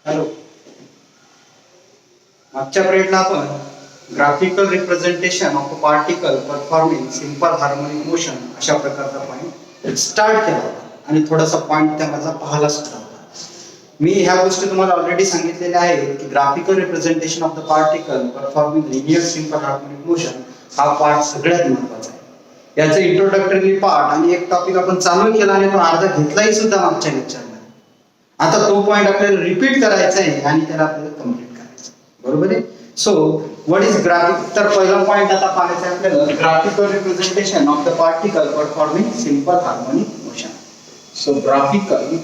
Hello. मागच्या पिरियडला आपण graphical representation of a particle performing simple harmonic motion अशा प्रकारचा पॉईंट स्टार्ट केला होता आणि थोडासा पॉईंट त्या माझा पाहायला सुद्धा होता. मी ह्या गोष्टी तुम्हाला ऑलरेडी सांगितलेल्या आहेत की graphical representation of the particle performing linear simple harmonic motion हा पार्ट सगळ्यात महत्वाचा आहे. याचं इंट्रोडक्टरी पार्ट आणि एक टॉपिक आपण चालू केला आणि तो अर्धा घेतलाही सुद्धा मागच्या लेक्चरमध्ये. आता तो पॉईंट आपल्याला रिपीट करायचा आहे आणि त्याला आपल्याला कम्प्लीट करायचं बरोबर आहे. सो व्हॉट इज ग्राफिक, तर पहिला पॉईंट आता पाहायचा आहे आपल्याला graphical representation of the particle performing simple harmonic motion. So graphical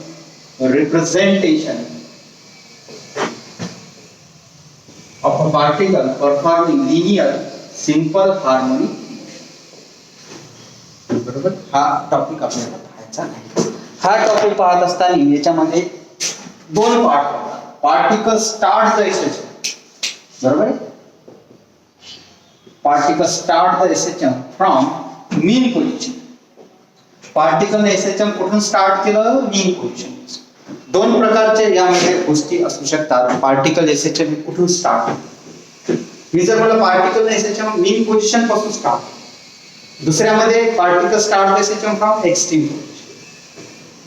representation of a particle performing linear simple harmonic motion. बरोबर, हा टॉपिक आपल्याला पाहायचा आहे. हा टॉपिक पाहत असताना याच्यामध्ये दोन पार्ट होतात. पार्टिकल स्टार्ट द एसएचएम, बरोबर आहे. Particle start the SHM from mean position. Particle SHM कुठून स्टार्ट केलं? मीन पोझिशन. दोन प्रकारचे यामध्ये गोष्टी असू शकतात. पार्टिकल एसएचएम कुठून स्टार्ट, मी जर म्हणलं पार्टिकल एसएचएम मीन पोझिशन पासून स्टार्ट, दुसऱ्यामध्ये particle start SHM from extreme position.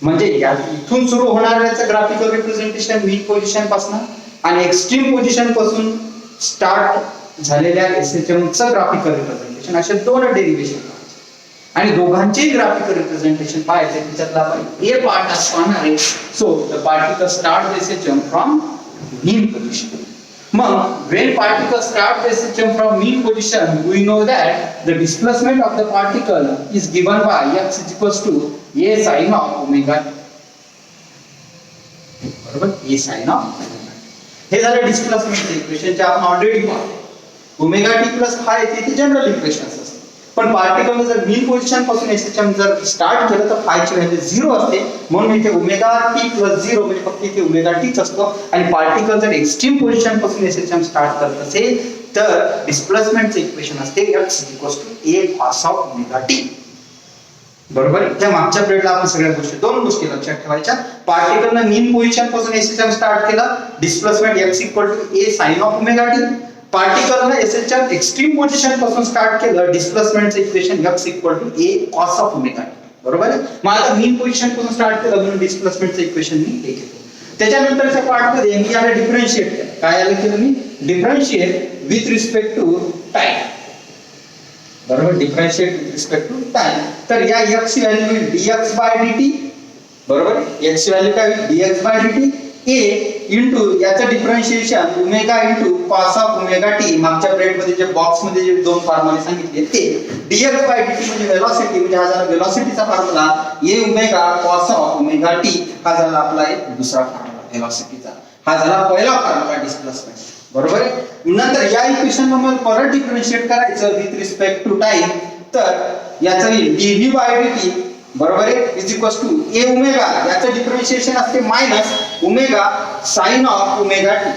म्हणजे इथून सुरू होणाऱ्याचं ग्राफिकल रिप्रेझेंटेशन मीन पोझिशन पासून आणि एक्स्ट्रीम पोझिशन पासून स्टार्ट झालेल्या एसएचएम चं ग्राफिकल रिप्रेझेंटेशन, असे दोन डेरिव्हेशन आणि दोघांचे ग्राफिकल रिप्रेझेंटेशन पाहायचे. त्याच्यातला आपण ए पार्ट असणार आहे. So the particle start SHM from mean position. मग when particle start SHM from mean position, we know that the displacement of the particle is given by x is equals to a sin of omega. बरोबर, a sin of omega. हे झालं displacement equation जे आपण already पाहिलं. Omega T plus five ते general equation असते. पण particle जर मीन पोझिशन पासून एसएचएम जर स्टार्ट केलं तर फाय ची व्हॅल्यू 0 असते. म्हणून इथे ओमेगा टी प्लस 0 म्हणजे फक्त इथे ओमेगा टीच असतो. आणि पार्टिकल जर एक्स्ट्रीम पोझिशन पासून एसएचएम स्टार्ट करत असेल तर डिस्प्लेसमेंटचे इक्वेशन असते x = a cos of omega t. बरोबर. त्या मागच्या पिरियडला आपण सगळ्या गोष्टी दोन गोष्टी लक्षात ठेवायच्या. पार्टिकलनं मीन पोझिशन पासून एसएचएम स्टार्ट केलं, displacement x = a sin of omega t. पार्टिकलनं एसएचएम एक्स्ट्रीम पोझिशन पासून स्टार्ट केलं, डिस्प्लेसमेंटचं equation x = a cos of omega t. बरोबर आहे. मग आता मीन पोझिशन पासून स्टार्ट केलं म्हणून डिस्प्लेसमेंटचं इक्वेशन मी हे घेतो. त्याच्यानंतरच्या पार्ट मध्ये मी याला डिफरन्शिएट केलं. काय आलं केलं मी? Differentiate with respect to time. बरोबर, differentiate with respect to time. तर या x ची व्हॅल्यू होईल dx/dt. बरोबर, x ची व्हॅल्यू काय होईल? dx/dt a इंटू याचं differentiation omega into cos of omega T. मागच्या पिरियड मध्ये जे बॉक्स मध्ये जे दोन फॉर्म्युले सांगितले ते dx/dt म्हणजे वेलोसिटी, म्हणजे हा झाला वेलोसिटीचा formula. a omega cos of omega t हा झाला आपला एक दुसरा फॉर्म्युला वेलोसिटीचा. हा झाला पहिला फॉर्म्युला डिस्प्लेसमेंट. बरोबर आहे. नंतर या इक्वेशन मध्ये परत डिफरन्शिएट करायचं विथ रिस्पेक्ट टू टाइम. तर याचं येईल dv/dt बरोबर आहे is equals to a omega, याचं डिफरन्शिएशन असते minus omega sine of omega t.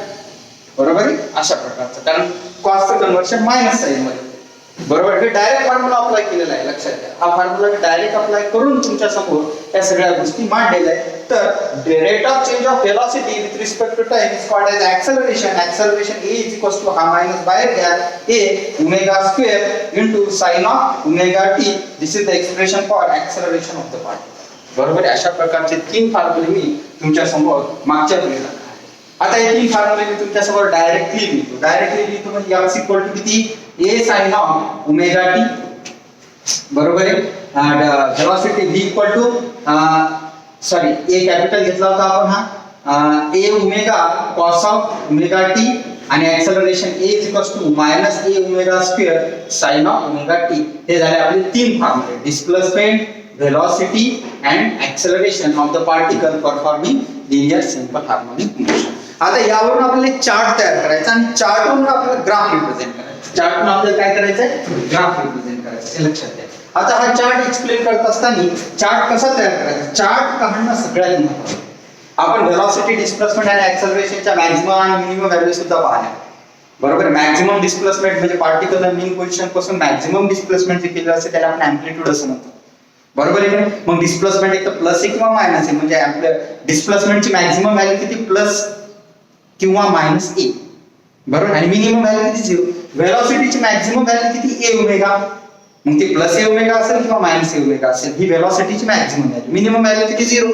बरोबर आहे. अशा प्रकारचं, कारण कॉसचं कन्वर्शन मायनस साइन मध्ये. बरोबर, हे डायरेक्ट फॉर्म्युला अप्लाय केलेला आहे. लक्षात घ्या, हा फॉर्म्युला डायरेक्ट अप्लाय करून तुमच्या समोर या सगळ्या गोष्टी मांडलेल्या आहेत. तर rate of change of velocity with respect to time is called as acceleration. Acceleration a is equals to हा मायनस बाहेर घ्या a omega square into sine of omega t. This is the expression for acceleration of the particle. बरोबर, अशा प्रकारचे तीन फॉर्म्युले मी तुमच्या समोर मागच्या पिरियडला. आता हे तीन फॉर्म्युले मी तुमच्या समोर डायरेक्टली लिहितो म्हणजे x इक्वल टू किती? a sin of omega t. बरोबर आहे. Velocity v equal to sorry a capital घेतला होता आपण हा a omega cos of omega t आणि acceleration a is equals to minus a omega square sin of omega t. हे झाले आपले तीन फॉर्म्युले, displacement, velocity and acceleration of the particle performing linear simple harmonic motion. आता यावरून आपल्याला एक चार्ट तयार करायचा आणि चार्टवरून आपल्याला ग्राफ रिप्रेझेंट करायचा. चार्टवरून आपल्याला काय करायचंय? ग्राफ रिप्रेझेंट करायचं. हे लक्षात घ्या. आता हा चार्ट एक्सप्लेन करत असताना चार्ट कसा तयार करायचा? चार्ट काढणं सगळ्यात महत्त्वाचं. आपण वेलोसिटी, डिस्प्लेसमेंट आणि ऍक्सेलरेशनच्या मॅक्सिमम आणि मिनिमम व्हॅल्यू सुद्धा पाहणार. बरोबर, मॅक्सिमम डिस्प्लेसमेंट म्हणजे पार्टिकल मीन पोझिशन पासून मॅक्सिमम डिस्प्लेसमेंट जे केलं असते त्याला आपण अँप्लिट्यूड असं म्हणतो. बरोबर आहे का? मग डिस्प्लेसमेंट एक तर प्लस आहे किंवा मायनस आहे, म्हणजे आपल्या डिस्प्लेसमेंटची मॅक्सिमम व्हॅल्यू किती? प्लस किंवा मायनस ए. बरोबर. आणि मिनिमम व्हॅल्यू किती 0. व्हेलॉसिटीची मॅक्झिमम व्हॅल्यू किती ए ओमेगा. मग ते प्लस ए ओमेगा असेल किंवा मायनस ए ओमेगा असेल. ही व्हेलॉसिटीची मॅक्झिमम व्हॅल्यू. मिनिमम व्हॅल्यू किती 0.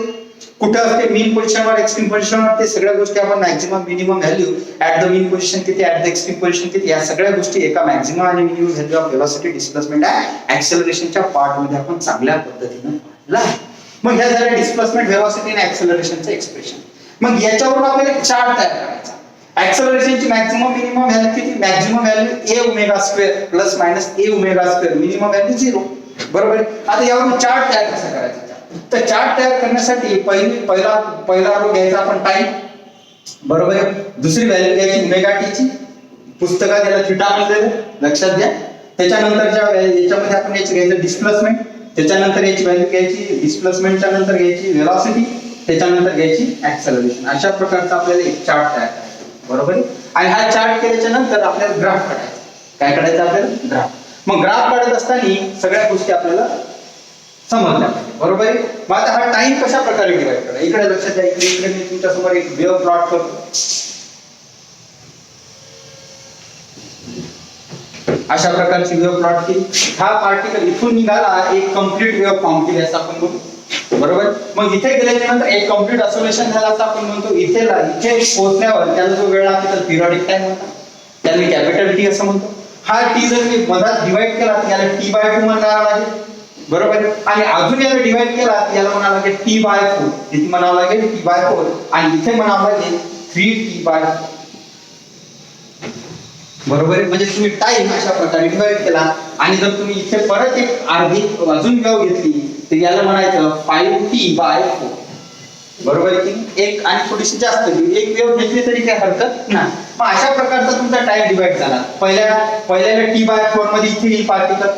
कुठे असते मीन पोझिशनवर एक्स्ट्रीम पोझिशनवर. ते सगळ्या गोष्टी आपण maximum minimum value at the mean position किती ऍट द एक्स्ट्रीम पोझिशन किती या सगळ्या गोष्टी एका मॅक्झिमम आणि minimum value of velocity displacement आणि ऍक्सेलरेशनच्या पार्ट मध्ये आपण चांगल्या पद्धतीने पाहिलं आहे. मग ह्या झाल्या डिस्प्लेसमेंट व्हेलॉसिटी आणि ऍक्सेलरेशनचं एक्सप्रेशन. मग याच्यावरून आपल्याला एक चार्ट तयार करायचा. ऍक्सेलरेशनची मॅक्झिमम मिनिमम व्हॅल्यू किती. Maximum value A omega square plus minus a omega square. Minimum value 0. बरोबर. आता यावरून चार्ट तयार कसा करायचा. तर चार्ट तयार करण्यासाठी पहिला रो घ्यायचा आपण टाइम. बरोबर आहे. दुसरी व्हॅल्यू घ्यायची ओमेगा टी ची. पुस्तकात त्याला थिटा म्हणलेलं लक्षात घ्या. त्याच्यानंतरच्या याच्यामध्ये आपण याची घ्यायचं डिस्प्लेसमेंट. त्याच्यानंतर याची व्हॅल्यू घ्यायची डिस्प्लेसमेंटच्या नंतर घ्यायची व्हेलॉसिटी. त्याच्यानंतर घ्यायची ऍक्सेलरेशन. अशा प्रकारचा आपल्याला एक चार्ट तयार करायचा. बरोबर आहे. आणि हा चार्ट केल्याच्या नंतर आपल्याला ग्राफ काढायचा. काय काढायचं आपल्याला ग्राफ. मग ग्राफ काढत असताना सगळ्या गोष्टी आपल्याला समजल्या पाहिजे. बरोबर आहे. मग आता हा टाइम कशा प्रकारे डिवाइड करा. इकडे लक्षात द्या. इकडे मी तुमच्या समोर एक वेव्ह प्लॉट करतो. अशा प्रकारची वेव्ह प्लॉट केली. हा पार्टिकल इथून निघाला एक कम्प्लीट वेव्ह फॉर्म केली असं आपण म्हणू. बरोबर. मग इथे गेल्याच्या नंतर एक कम्प्लीट असोलेशन झाला असं आपण म्हणतो. इथे पोहोचण्यावर त्याला जो वेळ लागतो तर पिरियडिक टाइम म्हणतात. त्याला मी कॅपिटल टी असं म्हणतो. हा टी जर मी मधात डिवाइड केला तर याला t/2 म्हणावं लागेल. बरोबर. आणि अजून याला डिवाइड केला तर याला म्हणावं लागेल t/4. किती म्हणावं लागेल t/4. आणि इथे म्हणावं लागेल 3t/4. बरोबर आहे. म्हणजे तुम्ही टाइम अशा प्रकारे डिवाइड केला. आणि जर तुम्ही इथे परत एक अर्धी अजून वेव्ह घेतली तर याला म्हणायचं 5t/4. बरोबर की. एक आणि थोडीशी जास्त एक वेव्ह घेतली तरी काही हरकत नाही. मग अशा प्रकारचा तुमचा टाइम डिवाइड झाला. पहिल्याला t/4 मध्ये इथे येईल पार्टिकल.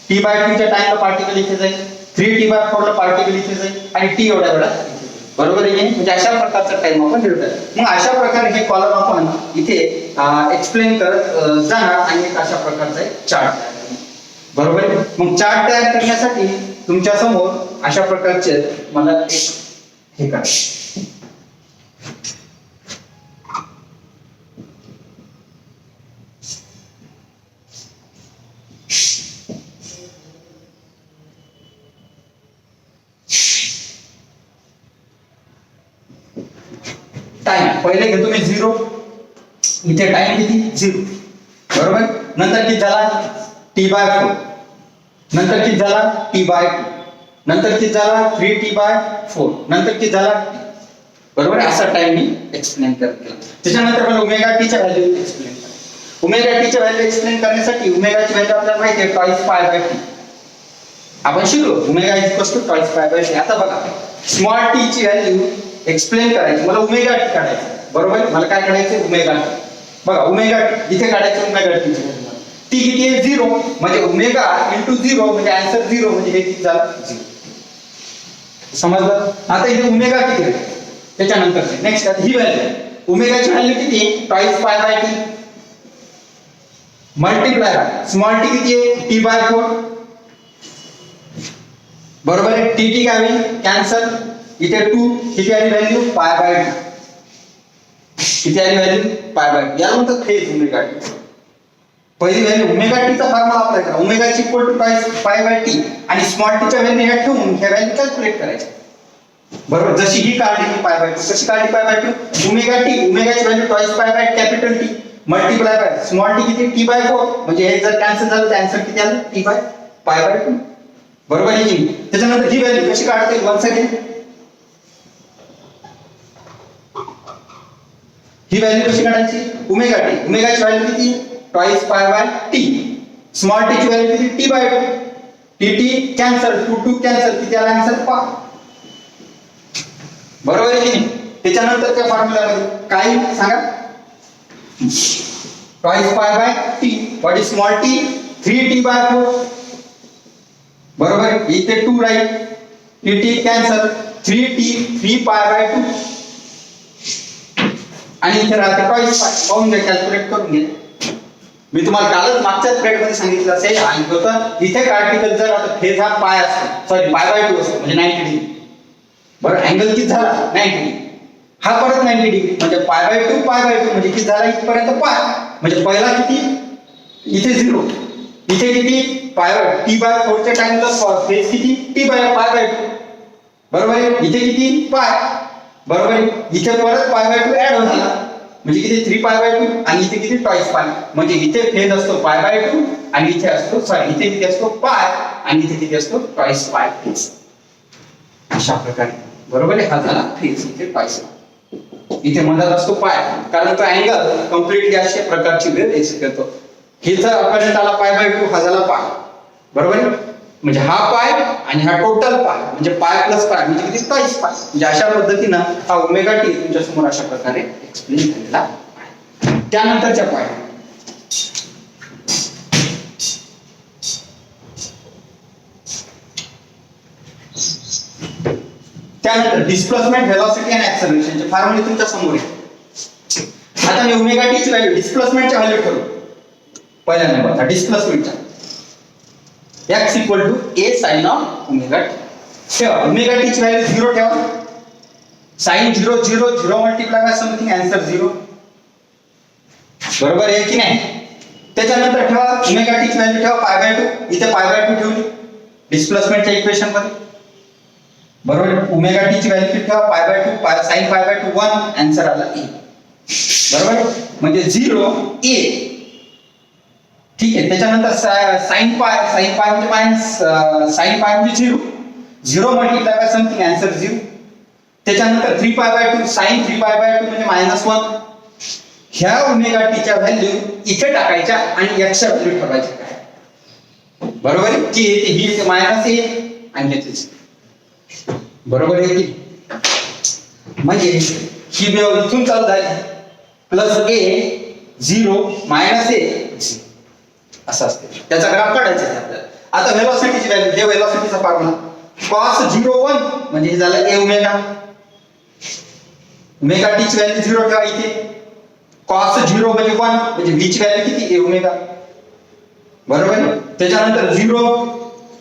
t/2 च्या टाइमला पार्टिकल इथे जाईल. 3t/4 ला पार्टिकल इथे जाईल. आणि t एवढ्या वेळात बरोबर आहे. म्हणजे अशा प्रकारचा टाइम आपण लिहितो. मग अशा प्रकारे हे कॉलम आपण इथे एक्सप्लेन करत जाणार आणि एक अशा प्रकारचा एक चार्ट तयार करणार. बरोबर आहे. मग चार्ट तयार करण्यासाठी तुमच्या समोर अशा प्रकारचे मला एक हे करायचं. टाइम पहिले घेतो मी 0. इथे टाइम किती 0. बरोबर. नंतर किती झाला t/4. नंतर किती झाला t/2. नंतर किती झाला 3t/4. नंतर किती झाला t. बरोबर. असा टाइम मी एक्सप्लेन केला. त्याच्यानंतर मला ओमेगा टी च्या व्हॅल्यू एक्सप्लेन करा. ओमेगा टी च्या व्हॅल्यू एक्सप्लेन करण्यासाठी ओमेगा ची व्हॅल्यू आपल्याला माहिती आहे twice π/t. आपण शिकलो ओमेगा twice π/t. आता बघा स्मॉल टी ची व्हॅल्यू एक्सप्लेन करायची. मला ओमेगा टी काढायचं. बरोबर. मला काय काढायचं ओमेगा टी. बघा ओमेगा टी इथे काढायचं ओमेगा टी टी किती आहे 0. म्हणजे ओमेगा इंटू 0 म्हणजे आन्सर 0. म्हणजे हे किती झालं 0. समजलं. आता इथे ओमेगा किती आहे त्याच्यानंतर नेक्स्ट ही व्हॅल्यू ओमेगाची व्हॅल्यू किती आहे twice π/t multiply small t किती आहे t/4. बरोबर आहे. टी काय होईल कॅन्सल. इथे 2 किती आली व्हॅल्यू π/2. किती आली व्हॅल्यू π/2. याला म्हणतात फेज ओमेगा टी. पहिली व्हॅल्यू ओमेगा टी चा फॉर्म्युला अप्लाय करा. ओमेगा ची इक्वल टू twice π/t आणि स्मॉल टी च्या व्हॅल्यू ह्या ठेवून ह्या व्हॅल्यू कॅल्क्युलेट करायच्या. बरोबर. जशी ही काढली की π/2. कशी काढली π/2. ओमेगा टी ओमेगाची value twice π/2 capital t multiply by small t किती t/4. म्हणजे हे जर कॅन्सल झालं तर आन्सर किती आलं t/π/2. बरोबर आहे की. त्याच्यानंतर ही व्हॅल्यू कशी काढता येईल वन्स अगेन. ही व्हॅल्यू कशी काढायची ओमेगा टी. ओमेगाची व्हॅल्यू किती twice π/t. स्मॉल टी ची व्हॅल्यू किती t/2. टी कॅन्सल 2 कॅन्सल किती आला आन्सर 5. बरोबर आहे की नाही. त्याच्यानंतर त्या फॉर्म्युल्यामध्ये काय सांगा twice π/t. What is small T 3t/4. बरोबर. इथे 2 राहील. टी कॅन्सल 3t 3π/2 आणि इथे राहते twice π. पाहून घ्या कॅल्क्युलेट करून घ्या. मी तुम्हाला कालच मागच्याच स्लाइड मध्ये सांगितलं असेल आणि होतं इथे पार्टिकल जर आता फेज हा पाय असतो सॉरी π/2 असतो म्हणजे 90 डिग्री. बरं अँगल किती झाला 90 डिग्री. हा परत 90 डिग्री म्हणजे पाय बाय टू म्हणजे किती झाला इथपर्यंत पाय म्हणजे पहिला किती इथे 0 इथे किती पाय टी बाय 4 च्या टाइमला फेज किती टी बाय पाय बाय 2 बरोबर आहे इथे किती पाय बरोबर आहे इथे परत पाय बाय 2 ऍड झाला म्हणजे किती 3 पाय बाय 2 आणि इथे किती ट्वाइस पाय म्हणजे इथे फेज असतो पाय बाय 2 आणि इथे असतो सॉरी इथे किती असतो पाय आणि इथे किती असतो ट्वाइस पाय फेज अशा प्रकारे बरोबर आहे हा झाला फेज इथे ट्वाइस इथे मधात असतो पाय कारण तो अँगल कम्प्लिटली अशा प्रकारची वेव्ह एक्सिट करतो हे जर करंट आला पाय बाय 2 हा झाला पाय बरोबर आहे म्हणजे हा पाय आणि हा टोटल पाय म्हणजे पाय प्लस पाय म्हणजे किती ट्वाइस पाय म्हणजे अशा पद्धतीनं हा ओमेगा टी तुमच्या समोर अशा प्रकारे एक्सप्लेन झालेला आहे त्यानंतरच्या पाय त्यानंतर डिस्प्लेसमेंट व्हेलॉसिटी आणि ऍक्सेलरेशनचे फॉर्म्युले तुमच्या समोर आहे आता मी ओमेगा टी ची व्हॅल्यू डिस्प्लेसमेंटच्या व्हॅल्यू ठरवू पहिल्या नंबरचा डिस्प्लेसमेंटचा x equal to a sin of omega t ठेवा ओमेगा टी ची व्हॅल्यू 0 ठेवा sin 0 0 0 multiply by something answer 0 बरोबर आहे की नाही त्याच्यानंतर ठेवा ओमेगा टी ची व्हॅल्यू ठेवा पाय बाय 2 इथे पाय बाय 2 ठेवली डिस्प्लेसमेंटच्या इक्वेशन मध्ये बरोबर ओमेगा टी ची व्हॅल्यू ठेवा पाय बाय 2 पाय sin पाय बाय 2 1 आन्सर आला a बरोबर म्हणजे 0 a ठीक आहे त्याच्यानंतर sin पाय म्हणजे मायनस sin पाय म्हणजे 0 0 मल्टिप्लाय बाय समथिंग आन्सर 0 त्याच्यानंतर 3 pi by 2 sin 3 pi by 2 म्हणजे -1 ह्या ओमेगा टी च्या व्हॅल्यू इथे टाकायच्या आणि x च्या व्हॅल्यू ठेवायच्या काय बरोबर आहे की ही मायनस a आणि याचे बरोबर आहे की म्हणजे ही वेव्ह इथून चालू झाली प्लस a 0 मायनस a असं असते त्याचा ग्राफ काढायचा आहे आपल्याला आता व्हेलॉसिटीची व्हॅल्यू हे व्हेलॉसिटीचा फॉर्म्युला cos 0 1 म्हणजे हे झालं a ओमेगा ओमेगा टी ची व्हॅल्यू 0 ठेवा इथे cos 0 म्हणजे 1 म्हणजे v ची व्हॅल्यू किती a ओमेगा बरोबर आहे त्याच्यानंतर 0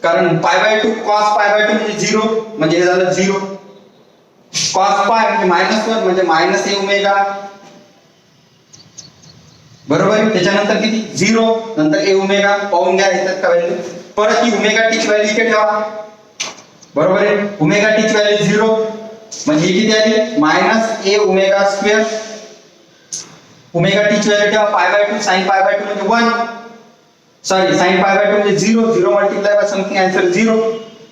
कारण पाय बाय 2 cos पाय बाय 2 म्हणजे 0 म्हणजे हे झालं 0 cos पाय म्हणजे -1 म्हणजे -a ओमेगा बरोबर आहे त्याच्यानंतर किती 0 नंतर a ओमेगा पाहून घ्या येतात का व्हॅल्यू परत ही ओमेगा टी ची व्हॅल्यू इथे ठेवा बरोबर आहे ओमेगा टी ची व्हॅल्यू 0 म्हणजे किती आली -a omega square omega t ची व्हॅल्यू ठेवा पाय बाय 2 sin पाय बाय 2 म्हणजे 1 सॉरी sin पाय बाय 2 म्हणजे 0 0 मल्टिप्लाय बाय समथिंग आन्सर 0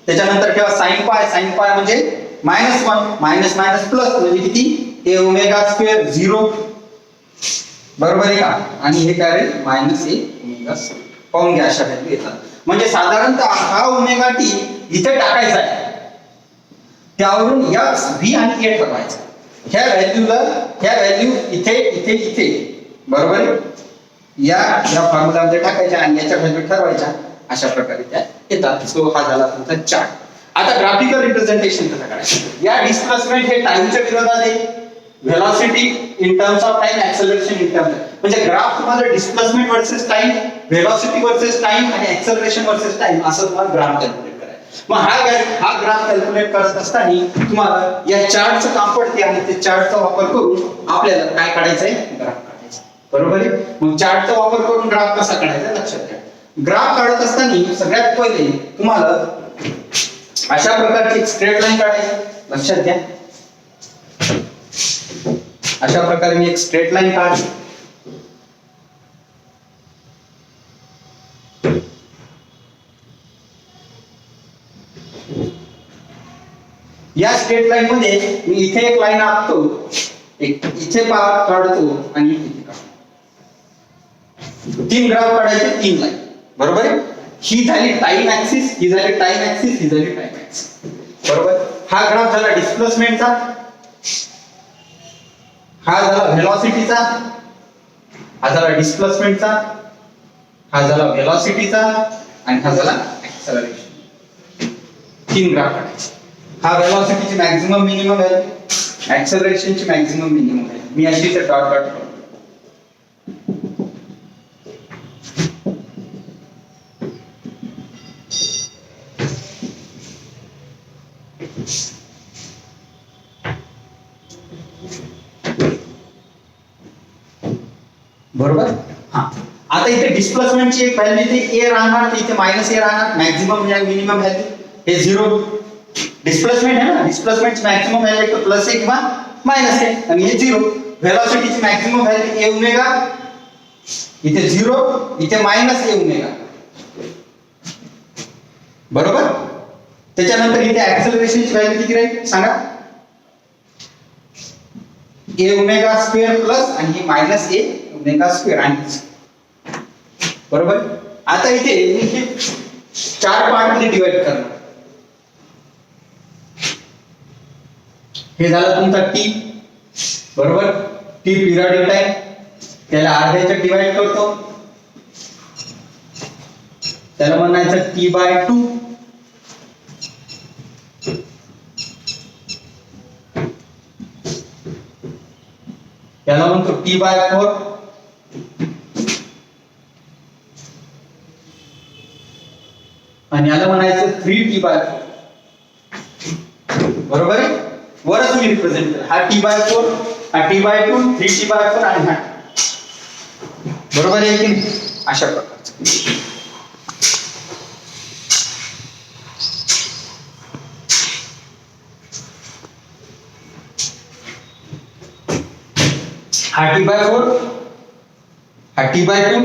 त्याच्यानंतर ठेवा sin पाय म्हणजे -1 मायनस मायनस प्लस म्हणजे किती a ओमेगा स्क्वेअर 0 बरोबर आहे का आणि हे काय रे -a ओमेगा पाहून घ्या अशा व्हॅल्यू येतात म्हणजे साधारणतः हा ओमेगा टी इथे टाकायचा आहे त्यावरून x v आणि a ठरवायचा ह्या व्हॅल्यू इथे बरोबर आहे या फॉर्म्युलामध्ये टाकायच्या आणि याच्या व्हॅल्यू ठरवायच्या अशा प्रकारे त्या येतात सो हा झाला तुमचा चार्ट आता ग्राफिकल रिप्रेझेंटेशन कसं करायचं या डिस्प्लेसमेंट हे टाइमच्या विरोधात आहे velocity in terms of time acceleration in terms म्हणजे ग्राफ तुम्हाला displacement versus time velocity versus time आणि acceleration वर्सेस टाइम असं तुम्हाला ग्राफ कॅल्क्युलेट करायचं मग हा ग्राफ कॅल्क्युलेट करत असताना तुम्हाला या चार्टचं काम पडते आणि ते चार्टचा वापर करून आपल्याला काय काढायचंय ग्राफ काढायचा बरोबर आहे मग चार्टचा वापर करून ग्राफ कसा काढायचा लक्षात घ्या ग्राफ काढत असताना सगळ्यात पहिले तुम्हाला अशा प्रकारची एक स्ट्रेट लाईन काढायची लक्षात घ्या अशा प्रकारे मी एक स्ट्रेट लाईन काढली या स्ट्रेट लाईन मध्ये मी इथे एक लाईन आखतो एक इथे पार्ट काढतो आणि इथे काढतो 3 ग्राफ काढायचे 3 लाईन बरोबर आहे ही झाली टाइम ऍक्सिस ही झाली टाइम ऍक्सिस ही झाली टाइम ऍक्सिस बरोबर हा ग्राफ झाला डिस्प्लेसमेंटचा हा झाला व्हेलॉसिटीचा हा झाला डिस्प्लेसमेंटचा हा झाला व्हेलॉसिटीचा आणि हा झाला ऍक्सेलरेशन 3 ग्राफ काढायचे हा व्हेलॉसिटीची मॅक्सिमम मिनिमम व्हॅल्यू ऍक्सेलरेशनची मॅक्सिमम मिनिमम व्हॅल्यू मी अशी ते डॉट डॉट करतो बरोबर. हा आता इथे डिस्प्लेसमेंटची एक व्हॅल्यू इथे ए राहणार, तर इथे मायनस ए राहणार. मॅक्झिमम या मिनिमम व्हॅल्यू हे 0. डिस्प्लेसमेंट आहे ना, डिस्प्लेसमेंटची मॅक्झिमम व्हॅल्यू एक प्लस ए किंवा मायनस ए आणि हे 0. व्हेलॉसिटीची मॅक्झिमम व्हॅल्यू ए ओमेगा, इथे 0, इथे मायनस ए ओमेगा. बरोबर. त्याच्यानंतर इथे ऍक्सेलरेशनची व्हॅल्यू किती राहील सांगा? ए ओमेगा स्क्वेअर प्लस आणि हे मायनस ए ओमेगा स्क्वेअर आणि बरोबर. आता इथे मी हे 4 पार्ट मध्ये डिवाइड करणार. हे झालं तुमचा टी. बरोबर. टी पिरियडिक टाइम, त्याला अर्ध्याच्या डिवाइड करतो, त्याला म्हणायचं T/2. त्याला म्हणतो T/4 आणि याला म्हणायचं 3T/4. बरोबर आहे. वरच मी रिप्रेझेंट केलं, हा T/4, हा T/2, 3T/4 आणि हा. बरोबर आहे की नाही? अशा प्रकारचं. हा T/4, हा T/2,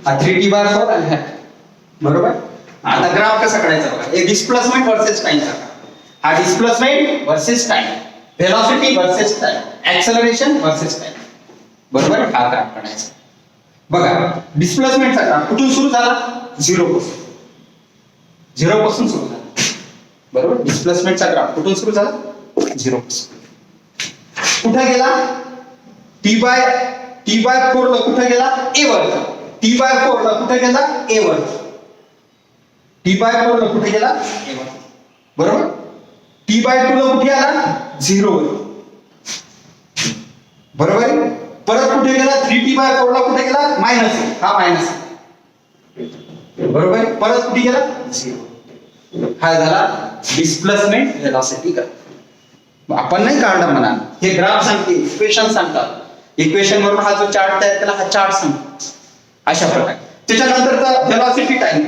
हा 3T/4 आणि हा. बरोबर. आता ग्राफ कसा काढायचा बघा. हे डिस्प्लेसमेंट वर्सेस टाइमचा. हा displacement versus time, velocity versus time, acceleration versus time. बरोबर. हा ग्राफ काढायचा. बघा डिस्प्लेसमेंटचा ग्राफ कुठून सुरू झाला? 0 पासून. 0 पासून सुरू झाला. बरोबर. डिस्प्लेसमेंटचा ग्राफ कुठून सुरू झाला? 0 पासून. कुठे गेला? T/4 ला कुठे गेला? A वर. T/4 ला कुठे गेला? A वर. T/4 ला कुठे गेला? A वर. बरोबर. T/2 ला कुठे आला? 0 वर. बरोबर आहे. परत कुठे गेला? 3T/4 ला कुठे गेला? मायनस. हा मायनस. बरोबर आहे. परत कुठे गेला? 0. हा झाला डिस्प्लेसमेंट व्हेलॉसिटी ग्राफ. आपण नाही काढला म्हणा, हे ग्राफ सांगते, इक्वेशन सांगतात. इक्वेशन वरून हा जो चार्ट तयार केला, हा चार्ट सांगतो अशा प्रकारे. त्याच्यानंतरचा व्हेलॉसिटी टाइम.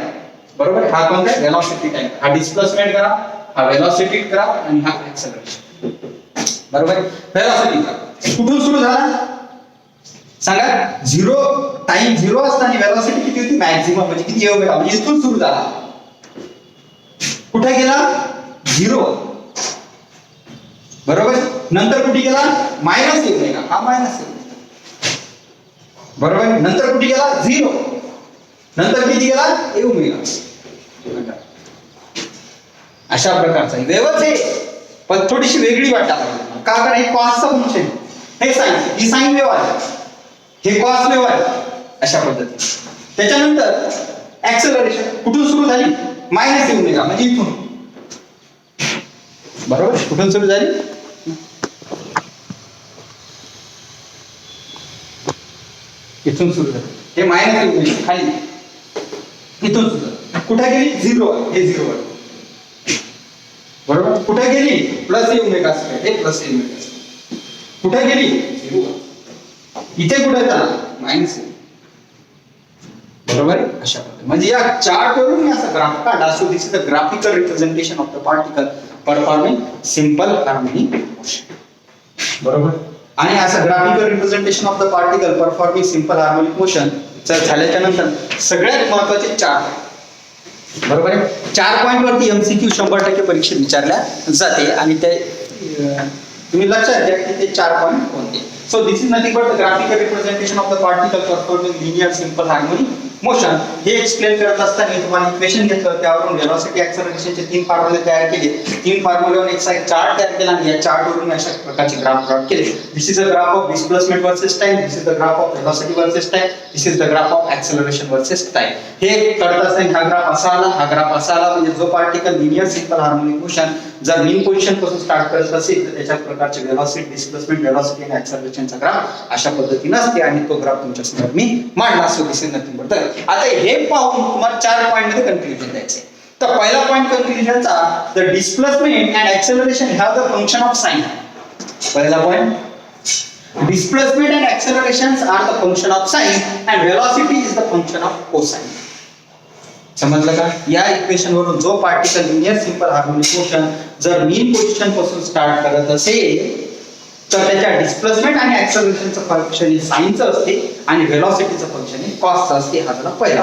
बरोबर. हा कोणता आहे? Velocity time. हा डिस्प्लेसमेंट ग्राफ, हा व्हेलॉसिटी ग्राफ आणि हा ऍक्सेलरेशन. बरोबर. व्हेलॉसिटी ग्राफ कुठून सुरू झाला सांगा? 0 टाइम 0 असताना व्हेलॉसिटी किती होती? मॅक्झिमम म्हणजे किती ओमेगा, म्हणजे इथून सुरू झाला. कुठे गेला? 0. बरोबर. नंतर कुठे गेला? मायनस ओमेगा, हा मायनस ओमेगा. बरोबर. नंतर कुठे गेला? 0. नंतर किती गेला? ए ओमेगा. अशा प्रकारचा वेव्हच आहे, पण थोडीशी वेगळी वाटतात. का? कारण हे कॉसचं फंक्शन, हे साइन, ही साइन वेव्ह आहे, हे कॉस वेव्ह आहे. अशा पद्धतीने त्याच्यानंतर ऍक्सेलरेशन कुठून सुरू झाली? मायनस ए ओमेगा, म्हणजे इथून. बरोबर. कुठून सुरू झाली? इथून सुरू झाली. हे मायनस ए ओमेगा खाली, इथून सुरू झाली. कुठे गेली? 0. हे 0 वर. बरोबर. कुठे गेली? प्लस ए ओमेगा स्क्वेअर, हे प्लस ए ओमेगा स्क्वेअर. कुठे गेली? 0 वर. इथे कुठे झाला? मायनस ए. बरोबर आहे. अशा प्रकारे म्हणजे या चार्ट वरून मी असा ग्राफ काढला. So this is the graphical representation of the particle performing simple harmonic motion. बरोबर. आणि असं graphical representation of the particle performing simple harmonic motion झाल्याच्या नंतर सगळ्यात महत्त्वाचे 4. बरोबर आहे. 4 पॉइंट वरती MCQ 100% परीक्षेत विचारल्या जाते आणि ते तुम्ही लक्षात घ्या की ते 4 पॉइंट कोणते. So this is nothing but the graphical representation of the particle performing linear simple harmonic motion. हे एक्सप्लेन करत असताना मी तुम्हाला इक्वेशन घेतलं, त्यावरून व्हेलॉसिटी ऍक्सेलरेशनचे 3 फॉर्म्युले तयार केले. 3 फॉर्म्युल्यावरून एक साइड चार्ट तयार केला आणि या चार्ट वरून अशा प्रकारचे ग्राफ प्लॉट केले. This is a graph of displacement versus time, this is the graph of velocity versus time, this is the graph of acceleration versus time. हे करत असताना हा ग्राफ असा आला, हा ग्राफ असा आला, म्हणजे जो particle linear simple harmonic motion जर मीन पोझिशन पासून स्टार्ट करत असेल तर त्याच्या प्रकारचे व्हेलॉसिटी, डिस्प्लेसमेंट, व्हेलॉसिटी आणि ऍक्सेलरेशनचा ग्राफ अशा पद्धतीने असते आणि तो ग्राफ तुमच्या समोर मी मांडला. So this is nothing but. आता हे पाहून तुम्हाला 4 पॉइंट मध्ये कन्क्लुजन द्यायचे. तर पहिला पॉइंट कन्क्लुजनचा, the displacement and acceleration have the function of sine. पहिला point, displacement and accelerations are the function of sign and velocity is the function of cosine. समजलं का? या इक्वेशन वरून जो particle linear simple harmonic motion जर मीन position पासून start करत असेल तर त्याच्या डिस्प्लेसमेंट आणि ऍक्सेलरेशनचं फंक्शन हे साइनचं असते आणि व्हेलॉसिटीचं फंक्शन हे कॉसचं असते. हा झाला पहिला.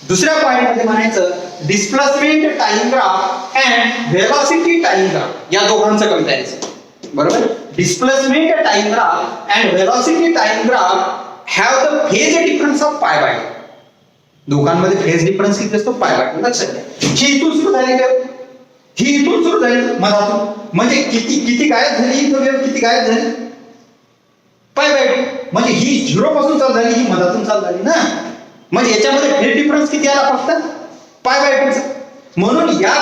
दुसऱ्या पॉइंट मध्ये म्हणायचं displacement time graph and velocity time graph या दोघांचं कंपॅरिझन. बरोबर? Displacement time graph and velocity time graph have the phase difference of pi bye. दोघांमध्ये फेज डिफरन्स किती असतो? Pi by. लक्षात घ्या. ही इथून सुरू झाली वेव्ह, ही इथून सुरू झाली मधातून, म्हणजे किती गायब झाली ही वेव्ह, किती गायब झाली? Pi by. म्हणजे ही 0 पासून चालू झाली, ही मधातून चालू झाली ना. म्हणजे याच्यामध्ये फेज डिफरन्स किती आला? फक्त पाय बाय 2 चा. म्हणून या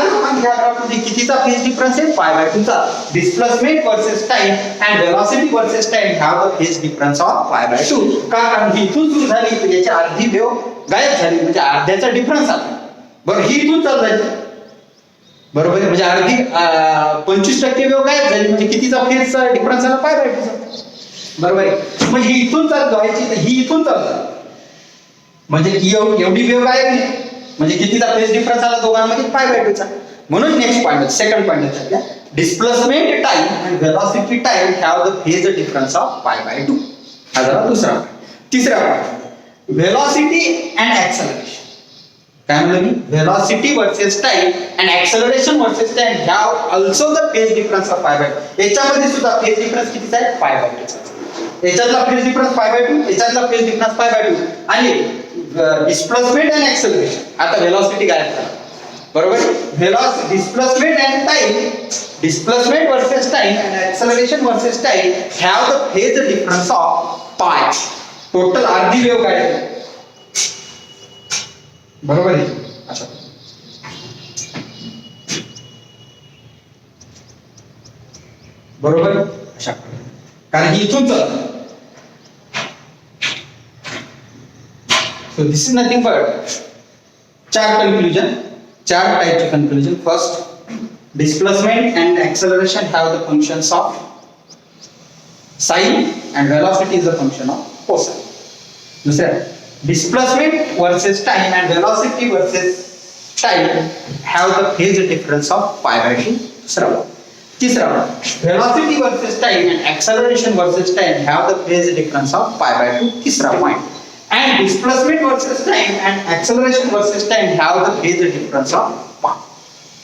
ग्राफमध्ये कितीचा फेज डिफरन्स आहे? पाय बाय 2 चा. Displacement versus time and velocity versus time have the phase difference of pi by 2. कारण ही इथून सुरू झाली तर याची अर्धी वेव्ह गायब झाली, म्हणजे अर्ध्याचा डिफरन्स आला. बरं, ही इथून चालू झाली, बरोबर आहे, म्हणजे अर्धी 25% वेव्ह गायब झाली, म्हणजे कितीचा फेजचा डिफरन्स आला? पाय बाय 2 चा. बरोबर आहे. मग ही इथून चालू व्हायची तर ही इथून चालू झाली, म्हणजे एवढी वेव्ह गायब नाही, म्हणजे कितीचा फेज डिफरन्स आला दोघांमध्ये? पाय बाय 2 चा. म्हणून नेक्स्ट पॉइंट, सेकंड पॉइंट लक्षात घ्या. Displacement time and velocity time have the phase difference of pi by 2. हा झाला दुसरा पॉइंट. तिसरा पॉइंट व्हेलॉसिटी अँड ऍक्सेलरेशन. काय म्हणलं मी? Velocity versus time and acceleration versus time have also the phase difference of pi by 2. याच्यामध्ये सुद्धा phase difference कितीचा आहे? पाय बाय 2 चा. याच्यातला फेज डिफरन्स पाय बाय 2, याच्यातला फेज डिफरन्स पाय बाय 2. आणि डिस्प्लेसमेंट अँड ऍक्सेलरेशन, आता व्हेलॉसिटी गायब झाला. बरोबर? Velocity displacement and time, displacement versus time and acceleration versus time have the phase difference of पाय. टोटल अर्धी वेव्ह गायब. बरोबर आहे? अच्छा, बरोबर. अशा कारण ही इथून चालत. So this is nothing but चार टाइपचे conclusion. First, displacement and acceleration have the functions of sine and velocity is the function of cosine. दुसरा, displacement versus time and velocity versus time have the phase difference of pi by 2. दूसरा. तीसरा, velocity versus time and acceleration versus time have the phase difference of pi by 2. तीसरा point. And displacement versus time and acceleration versus time have the phase difference of pi.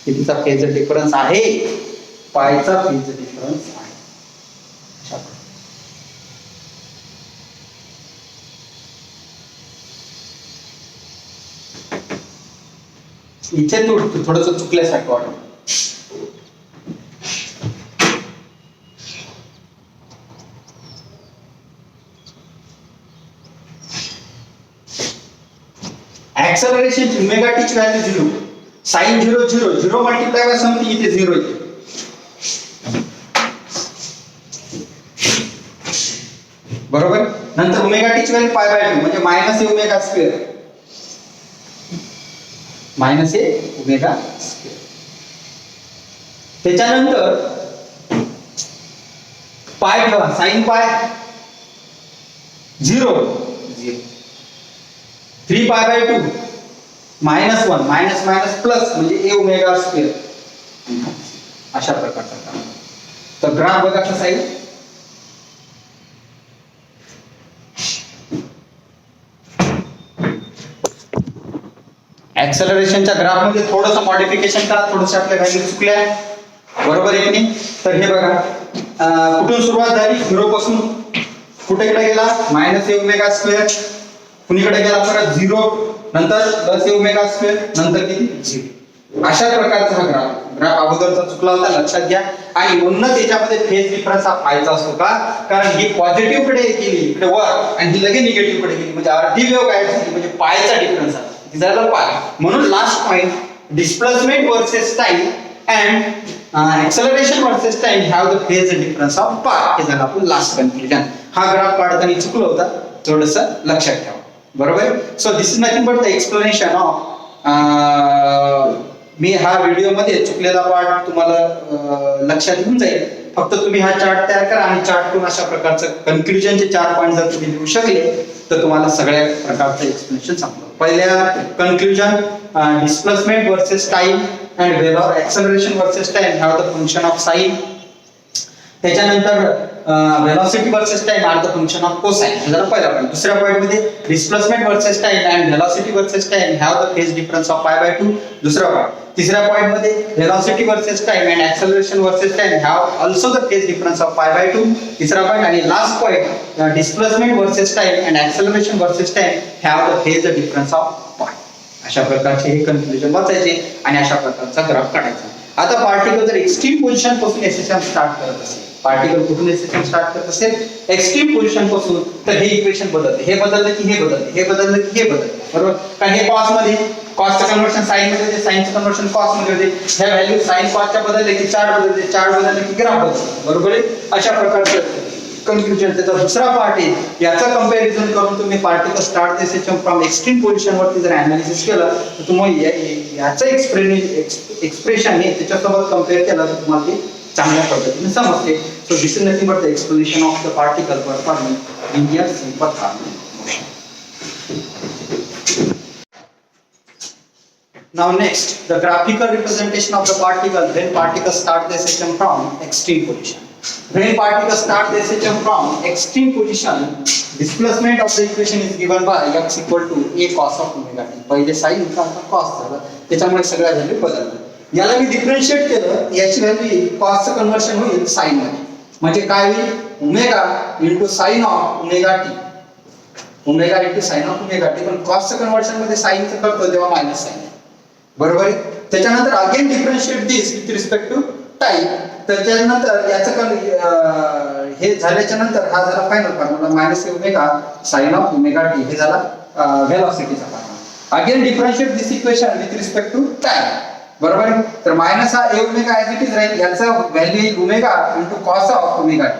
कितीचा phase difference आहे? पायचा phase difference आहे. इथे थोडंसं चुकल्यासारखं वाटतं. Acceleration omega t ची value 0, sine 0 0 0 multiply by something, इथे 0 येते. बरोबर? नंतर ओमेगा टी ची व्हॅल्यू पाय बाय 2 म्हणजे minus a omega square, minus a omega square. त्याच्यानंतर पाय ठेवा, sine pi 0 0, 3 pi by 2 minus 1 minus minus plus म्हणजे ए ओमेगा स्क्वेअर. अशा प्रकारचा काम. तर ग्राफ बघा कसा आहे. ऍक्सेलरेशनच्या ग्राफ मध्ये थोडंसं मॉडिफिकेशन करा, थोडंसं आपल्या व्हॅल्यू चुकल्या. बरोबर आहे की नाही? तर हे बघा, कुठून सुरुवात झाली? 0 पासून कुठे गेला? मायनस ए ओमेगा स्क्वेअर, कुणीकडे गेला परत 0, नंतर प्लस ए ओमेगा स्क्वेअर, नंतर किती? 0. अशा प्रकारचा हा ग्राफ अगोदरचा चुकला होता, लक्षात घ्या. आणि म्हणूनच याच्यामध्ये फेज डिफरन्स हा पाहायचा असतो. का? कारण ही पॉझिटिव्ह कडे गेली इकडे वर आणि ही लगेच निगेटिव्ह कडे गेली, म्हणजे अर्धी वेव्ह गायब झाली, म्हणजे पायचा डिफरन्स आला. झाला पाय. म्हणून last point, displacement versus time and acceleration versus time have the phase difference of पाय. हे झालं आपण लास्ट कन्क्लुजन. हा ग्राफ काढताना चुकलं होता, थोडंसं लक्षात ठेवा. बरोबर? So this is nothing but the explanation of, मी हा व्हिडिओ मध्ये चुकलेला पार्ट तुम्हाला लक्षात येऊन जाईल. फक्त तुम्ही हा चार्ट तयार करा आणि चार्ट करून अशा प्रकारचं कन्क्लुजनचे 4 पॉईंट जर तुम्ही लिहू शकले तर तुम्हाला सगळ्या प्रकारचं एक्सप्लेनेशन सांगतो. पहिल्या conclusion displacement versus time and acceleration versus time have the function of sine. त्याच्यानंतर velocity versus time are the function of cosine. हे झालं पहिला पॉईंट. दुसऱ्या पॉईंट मध्ये displacement versus time and velocity versus time have the phase difference of π/2. दुसरा point. तिसऱ्या point मध्ये velocity versus time and acceleration versus time have also the phase difference of π/2. तिसरा point. आणि last point displacement versus time and acceleration versus time have the phase difference of π. अशा प्रकारचे हे conclusion वाचायचे आणि अशा प्रकारचा ग्राफ काढायचा. आता पार्टिकल जर एक्स्ट्रीम पोझिशन पासून एसएसएम स्टार्ट करत असेल, पार्टिकल कुठून एसएसएम स्टार्ट करत असेल एक्स्ट्रीम पोझिशन पासून, तर हे इक्वेशन बदलते. हे बदललं की हे बदलते, हे बदललं की हे बदलते. बरोबर. कारण हे कॉस मध्ये कॉसचं कन्वर्शन साइन मध्ये होते, साइनचं कन्वर्शन कॉस मध्ये होते. ह्या व्हॅल्यू साइन कॉसच्या बदलले की चार्ट बदलते, चार्ट बदलले की ग्राफ बदलते. बरोबर आहे. अशा प्रकारचं कन्क्लुजन. त्याचा दुसरा पार्ट आहे, याचा कंपॅरिझन करून तुम्ही particle start SSM from extreme position वरती जर अनालिसिस केलं तर तुम्ही याचं एक्सप्रेशन हे त्याच्यासोबत कंपेअर केलं तर तुम्हाला ते चांगल्या पद्धतीने समजते. So this is nothing but the explanation of the particle performing linear simple harmonic motion. Now next, the graphical representation of the particle when particles start their system from extreme position. When particles start their system from extreme position, displacement of the equation is given by x equal to a cos of omega t. पहिले sin होता, आता cos झाला, त्याच्यामुळे सगळ्या value बदलल्या. याला मी differentiate केलं, याची व्हॅल्यू cos चं कन्वर्शन होईल sin मध्ये. म्हणजे काय होईल? Omega into sine of omega T. Omega into sine of omega T. पण cos चं कन्वर्शन मध्ये sin चं करतो तेव्हा मायनस साइन. बरोबर आहे. त्याच्यानंतर again differentiate this with respect to time. त्याच्यानंतर याचं हे झाल्याच्या नंतर हा झाला final formula minus omega sine of omega t. हे झाला वेलोसिटीचा formula. Again differentiate this equation with respect to time. बरोबर आहे. तर मायनस हा a omega as it is राहील, याचा व्हॅल्यू येईल omega into cos of omega t.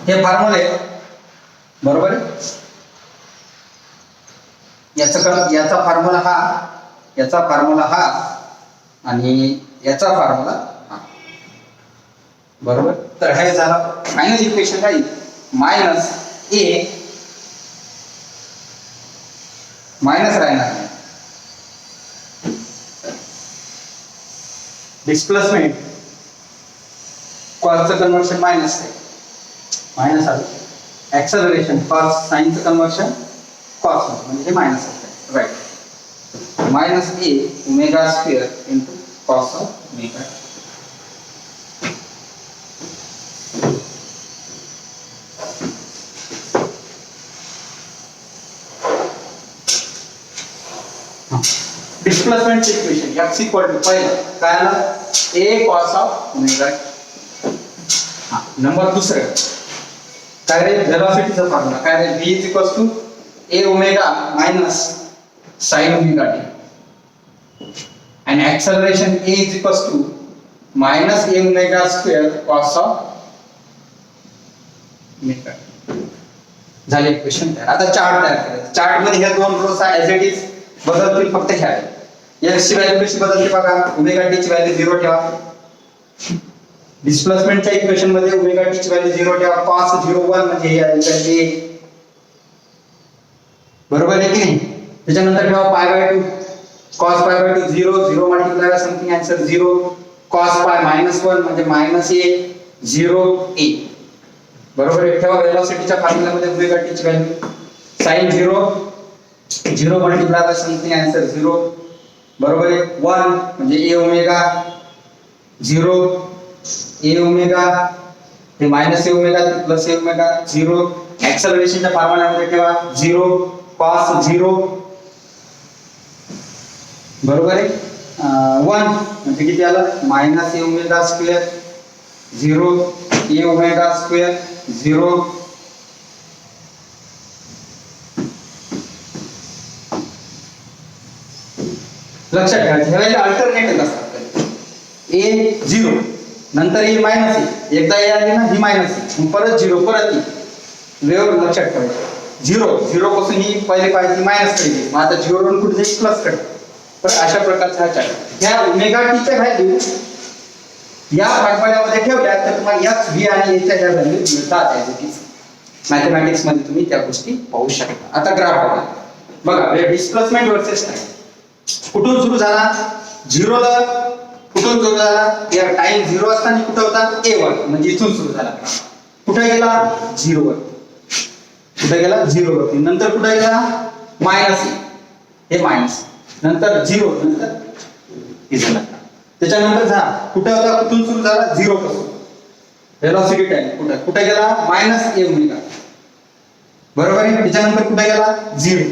हे फॉर्म्युला आहे. बरोबर आहे. याचा फॉर्म्युला हा आणि याचा फॉर्म्युला हा. बरोबर. तर हे झाला फायनल इक्वेशन राहील मायनस ए मायनस राहणार डिस्प्लेसमेंट कॉसचं कन्वर्शन मायनस आहे, मायनस आलं. एक्सेलरेशन कॉस साइनचं कन्वर्शन कॉस म्हणजे हे मायनस आहे. Right. Minus a omega square into cos of omega. Displacement equation x equal to पहिला काय आला a cos of omega. Number दुसरा काय रे वेलोसिटीचा फॉर्म्युला काय रे v equal to a omega minus sin omega t. and acceleration a is equals to minus a omega square cos of omega. झाले इक्वेशन तयार. आता चार्ट तयार करायचा. चार्ट मध्ये ह्या दोन रोज ऍज इट इज बदलतील, फक्त ह्या x ची व्हॅल्यू कशी बदलते बघा. ओमेगा टी ची व्हॅल्यू 0 ठेवा. डिस्प्लेसमेंटच्या इक्वेशन मध्ये ओमेगा टी ची व्हॅल्यू 0 ठेवा. cos 0 1 म्हणजे हे आहे बरोबर आहे की नाही. त्याच्यानंतर ठेवा π/2 cos π/2 0 0 multiply by something answer 0. cos π -1 म्हणजे -a 0 a. बरोबर आहे. ठेवा वेलोसिटीच्या फॉर्म्युला मध्ये ओमेगा टी ची value sin 0 0 multiply by something answer 0. बरोबर आहे. 1 म्हणजे a ओमेगा 0 a ओमेगा हे minus a omega plus a omega 0. एक्सेलरेशनच्या फॉर्म्युला मध्ये ठेवा 0 cos 0. बरोबर आहे. 1 म्हणजे किती आलं minus a omega square 0 A omega square 0. लक्षात ठेवायचं हे व्हॅल्यू अल्टरनेट असतात. ए 0 नंतर ए मायनस ए, एकदा ए आली ना ही मायनस ए परत 0 परत ए. वेळ लक्षात ठेवायचं 0 0 पासून ही पहिले पाहिजे मायनस कडे, मग आता 0 वरून कुठे जाईल प्लस कडे. पण अशा प्रकारचा हा चार्ट. ह्या ओमेगा टी च्या व्हॅल्यू या भागफळ्यामध्ये ठेवल्या तर तुम्हाला या व्ही आणि एच्या ज्या व्हॅल्यू मिळतात मॅथमॅटिक्स मध्ये तुम्ही त्या गोष्टी पाहू शकता. आता ग्राफ बघा डिस्प्लेसमेंट वर्सेस टाइम कुठून सुरू झाला, झिरोला कुठून सुरू झाला, या टाइम झिरो असताना कुठं होता ए वर, म्हणजे इथून सुरू झाला. कुठे गेला झिरो वर, कुठे गेला झिरो वरती, नंतर कुठे गेला मायनस, हे मायनस, नंतर झिरो, नंतर हे झाला. त्याच्यानंतर झाला कुठे होता, कुठून सुरू झाला झिरो पासून, वेलोसिटी टाइम कुठे कुठे गेला मायनस ए ओमेगा, बरोबर आहे. त्याच्यानंतर कुठे गेला झिरो,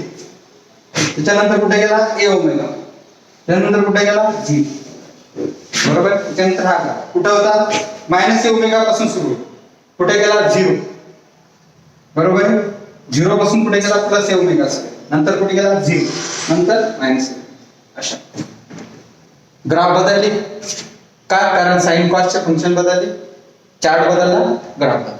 त्याच्यानंतर कुठे गेला ए ओमेगा, त्यानंतर कुठे गेला झिरो, बरोबर. त्याच्यानंतर हा कुठे होता मायनस ए ओमेगा पासून सुरू, कुठे गेला झिरो, बरोबर आहे. झिरो पासून कुठे गेला प्लस ए ओमेगा, नंतर कुठे गेला झिरो, नंतर मायनस. अशा ग्राफ बदलले का, कारण साइन कॉसचे फंक्शन बदलले, चार्ट बदलला, ग्राफ बदलला.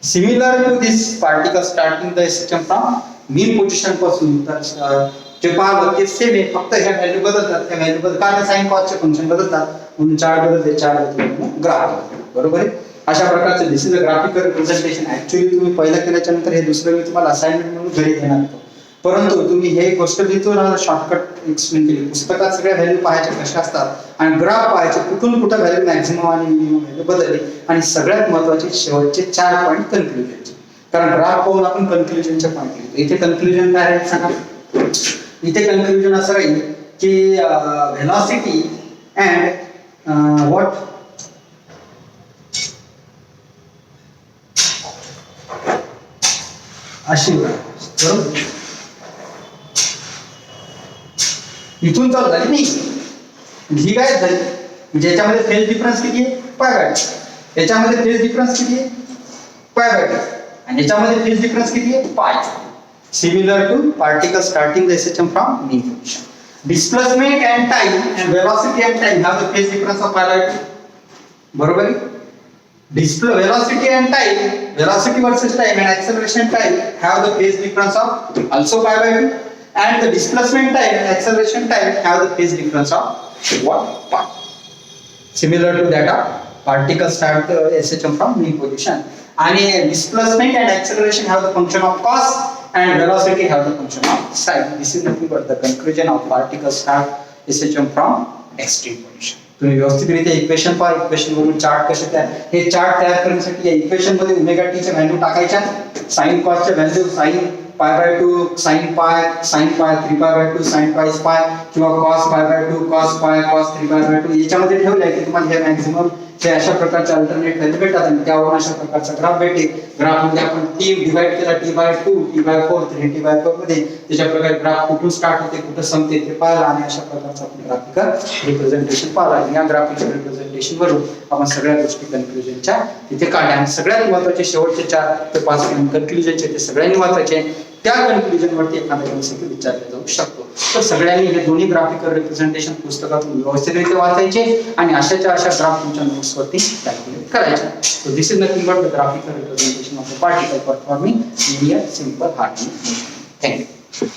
Similar to this particle starting the system from mean position पासून, तर जे पाहतो ते सेम आहे, फक्त ह्या व्हॅल्यू बदलतात, त्या व्हॅल्यू बदल कारण साइन कॉसचे फंक्शन बदलतात म्हणून चार्ट बदलते, चार्ट बदलते ग्राफ बदलते, बरोबर आहे. अशा प्रकारचे this is a graphical representation. Actually तुम्ही पहिला केल्याच्या नंतर हे दुसरं मी तुम्हाला असाइनमेंट म्हणून घरी देणार होतो, परंतु तुम्ही हे गोष्ट लिहितो ना शॉर्टकट एक्सप्लेन केली. पुस्तकात सगळ्या व्हॅल्यू पाहायच्या कशा असतात आणि ग्राफ पाहायचे कुठून कुठं व्हॅल्यू मॅक्झिमम आणि मिनिमम व्हॅल्यू बदलली, आणि सगळ्यात महत्त्वाचे शेवटचे 4 पॉईंट कन्क्लुजनचे. कारण ग्राफ पाहून आपण कन्क्लुजनचे पॉईंट लिहितो. इथे कन्क्लुजन काय आहे सांगा. इथे कन्क्लुजन असं राहील की व्हेलॉसिटी अँड व्हॉट अशी, बरोबर. इथून चालू झाली नाही, ही काय झाली म्हणजे याच्यामध्ये फेज डिफरन्स किती आहे पाय बाय, याच्यामध्ये फेज डिफरन्स किती आहे पाय बाय, आणि याच्यामध्ये फेज डिफरन्स किती आहे pi. Similar to particle starting the system from mean position. Displacement and time and velocity and time have the phase difference of pi by 2, बरोबर आहे. Velocity and time, velocity versus time and acceleration time have the phase difference of also pi by 2, and the displacement time and acceleration time have the phase difference of what pi. Similar to that of particle start the SHM from mean position, and displacement and acceleration have the function of cos and velocity have the function of sin. This is nothing but the conclusion of particle start SHM from extreme position. तुम्ही व्यवस्थितरित्या equation पहा, equation वरून chart कसे तयार, हे chart तयार करण्यासाठी या इक्वेशन मध्ये ओमेगा टी च्या व्हॅल्यू टाकायच्या, साइन कॉस च्या value sine pi by 2 sine pi 3 pi by 2 sine पाय पाय, किंवा cos pi by 2 cos pi cos 3 pi by 2 याच्यामध्ये ठेवले की तुम्हाला हे मॅक्सिमम हे अशा प्रकारचे अल्टरनेट व्हॅल्यू भेटतात, आणि त्यावरून अशा प्रकारचा ग्राफ भेटेल. ग्राफ मध्ये आपण टी डिवाइड केला, t by 2 t by 4 3 t by 4 मध्ये त्याच्या प्रकारे ग्राफ कुठून स्टार्ट होते कुठं संपते ते पाहिलं, आणि अशा प्रकारचा आपण ग्राफिकल रिप्रेझेंटेशन पाहिलं. या ग्राफिकल रिप्रेझेंटेशन वरून आपण सगळ्या गोष्टी कन्क्लुजनच्या तिथे काढल्या, आणि सगळ्यात महत्त्वाचे शेवटचे 4 ते 5 पॉईंट कन्क्लुजनचे ते सगळ्यांनी महत्त्वाचे. त्या कन्क्लुजन वरती एखादा एमसीक्यू विचारला जाऊ शकतो. तर सगळ्यांनी हे दोन्ही ग्राफिकल रिप्रेझेंटेशन पुस्तकातून व्यवस्थितरित्या वाचायचे, आणि अशाच्या अशा ग्राफ तुमच्या नोट्स वरती कॅल्क्युलेट करायचे. So this is nothing but the graphical representation of the particle performing linear simple harmonic motion. Thank you.